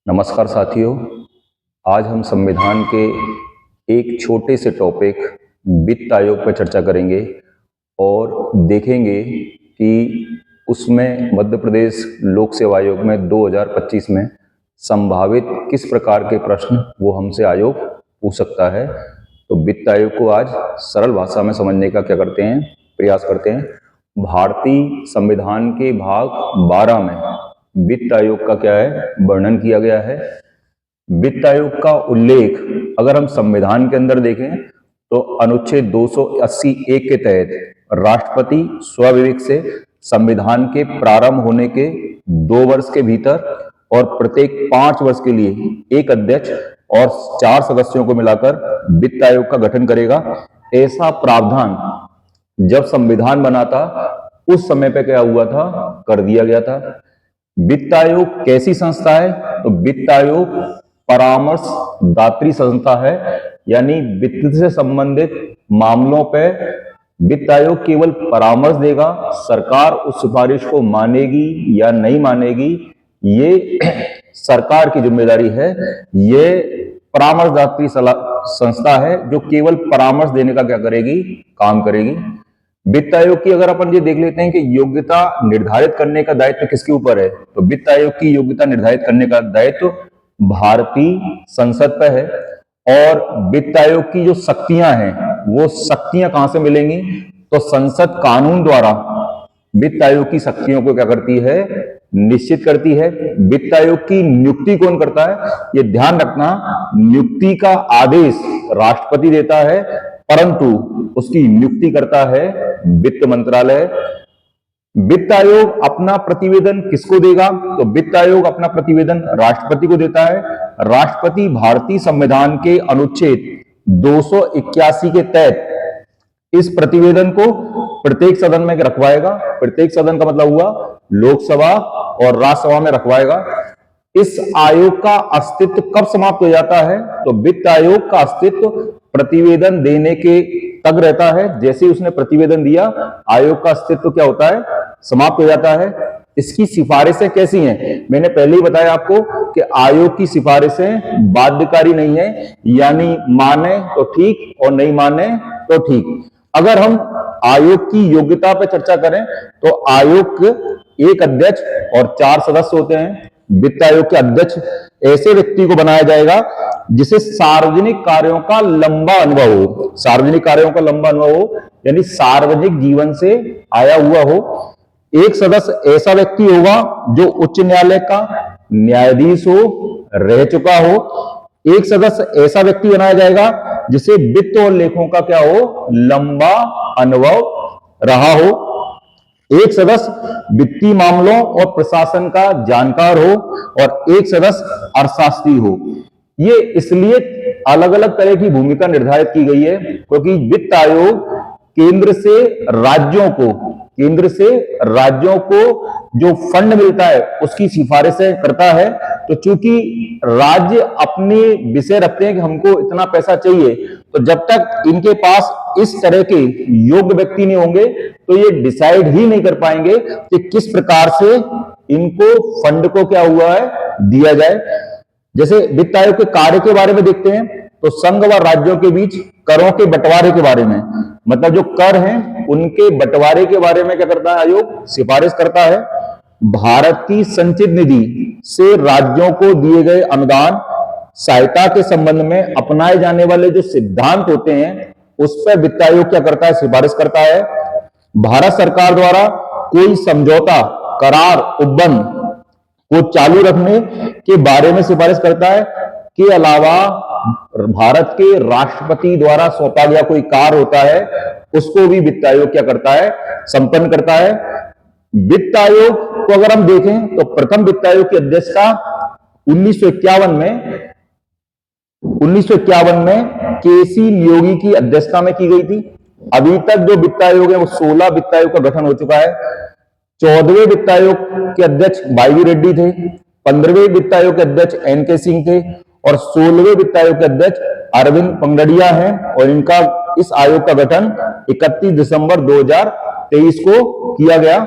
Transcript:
नमस्कार साथियों। आज हम संविधान के एक छोटे से टॉपिक वित्त आयोग पर चर्चा करेंगे और देखेंगे कि उसमें मध्य प्रदेश लोक सेवा आयोग में 2025 में संभावित किस प्रकार के प्रश्न वो हमसे आयोग पूछ सकता है। तो वित्त आयोग को आज सरल भाषा में समझने का क्या करते हैं, प्रयास करते हैं। भारतीय संविधान के भाग 12 में वित्त आयोग का क्या है, वर्णन किया गया है। वित्त आयोग का उल्लेख अगर हम संविधान के अंदर देखें तो अनुच्छेद 280(1) के तहत राष्ट्रपति स्वविवेक से संविधान के प्रारंभ होने के 2 वर्ष के भीतर और प्रत्येक 5 वर्ष के लिए एक अध्यक्ष और 4 सदस्यों को मिलाकर वित्त आयोग का गठन करेगा। ऐसा प्रावधान जब संविधान बना था उस समय पे क्या हुआ था, कर दिया गया था। वित्त आयोग कैसी संस्था है? तो वित्त आयोग परामर्शदात्री संस्था है, यानी वित्त से संबंधित मामलों पे वित्त आयोग केवल परामर्श देगा। सरकार उस सिफारिश को मानेगी या नहीं मानेगी ये सरकार की जिम्मेदारी है। ये परामर्शदात्री संस्था है जो केवल परामर्श देने का क्या करेगी, काम करेगी। वित्त आयोग की अगर अपन ये देख लेते हैं कि योग्यता निर्धारित करने का दायित्व किसके ऊपर है, तो वित्त आयोग की योग्यता निर्धारित करने का दायित्व भारतीय संसद पर है। और वित्त आयोग की जो शक्तियां हैं वो शक्तियां कहां से मिलेंगी, तो संसद कानून द्वारा वित्त आयोग की शक्तियों को क्या करती है, निश्चित करती है। वित्त आयोग की नियुक्ति कौन करता है, ये ध्यान रखना, नियुक्ति का आदेश राष्ट्रपति देता है परंतु उसकी नियुक्ति करता है वित्त मंत्रालय। वित्त आयोग अपना प्रतिवेदन किसको देगा, तो वित्त आयोग अपना प्रतिवेदन राष्ट्रपति को देता है। राष्ट्रपति भारतीय संविधान के अनुच्छेद 281 के तहत इस प्रतिवेदन को प्रत्येक सदन में रखवाएगा। प्रत्येक सदन का मतलब हुआ लोकसभा और राज्यसभा में रखवाएगा। इस आयोग का अस्तित्व कब समाप्त हो जाता है, तो वित्त आयोग का अस्तित्व प्रतिवेदन देने के तक रहता है। जैसे ही उसने प्रतिवेदन दिया आयोग का अस्तित्व क्या होता है, समाप्त हो जाता है। इसकी सिफारिशें कैसी हैं, मैंने पहले ही बताया आपको कि आयोग की सिफारिशें बाध्यकारी नहीं है, यानी माने तो ठीक और नहीं माने तो ठीक। अगर हम आयोग की योग्यता पर चर्चा करें तो आयोग एक अध्यक्ष और 4 सदस्य होते हैं। वित्त आयोग के अध्यक्ष ऐसे व्यक्ति को बनाया जाएगा जिसे सार्वजनिक कार्यों का लंबा अनुभव हो। सार्वजनिक कार्यों का लंबा अनुभव हो यानी सार्वजनिक जीवन से आया हुआ हो। एक सदस्य ऐसा व्यक्ति होगा जो उच्च न्यायालय का न्यायाधीश हो, रह चुका हो। एक सदस्य ऐसा व्यक्ति बनाया जाएगा जिसे वित्त और लेखों का क्या हो, लंबा अनुभव रहा हो। एक सदस्य वित्तीय मामलों और प्रशासन का जानकार हो और एक सदस्य अर्थशास्त्री हो। ये इसलिए अलग अलग तरह की भूमिका निर्धारित की गई है क्योंकि वित्त आयोग केंद्र से राज्यों को जो फंड मिलता है उसकी सिफारिशें करता है। तो चूंकि राज्य अपने विषय रखते हैं कि हमको इतना पैसा चाहिए, तो जब तक इनके पास इस तरह के योग्य व्यक्ति नहीं होंगे तो ये डिसाइड ही नहीं कर पाएंगे कि किस प्रकार से इनको फंड को क्या हुआ है, दिया जाए। जैसे वित्त आयोग के कार्य के बारे में देखते हैं तो संघ व राज्यों के बीच करों के बंटवारे के बारे में, मतलब जो कर हैं उनके बंटवारे के बारे में क्या करता है आयोग, सिफारिश करता है। भारत की संचित निधि से राज्यों को दिए गए अनुदान सहायता के संबंध में अपनाए जाने वाले जो सिद्धांत होते हैं उस पर वित्त आयोग क्या करता है, सिफारिश करता है। भारत सरकार द्वारा कोई समझौता, करार, उपबंध को चालू रखने के बारे में सिफारिश करता है। के अलावा भारत के राष्ट्रपति द्वारा सौंपा गया कोई कार्य होता है उसको भी वित्त आयोग क्या करता है, संपन्न करता है। वित्त आयोग को अगर हम देखें तो प्रथम वित्त आयोग की अध्यक्षता 1951 में केसी नियोगी की अध्यक्षता में की गई थी। अभी तक जो वित्त आयोग है वो 16 वित्त आयोग का गठन हो चुका है। 14वें वित्त आयोग के अध्यक्ष वाई रेड्डी थे, 15वें वित्त आयोग के अध्यक्ष एन.के. सिंह थे और 16वें वित्त आयोग के अध्यक्ष अरविंद पंगड़िया हैं। और इनका इस आयोग का गठन 31 दिसंबर 2023 को किया गया।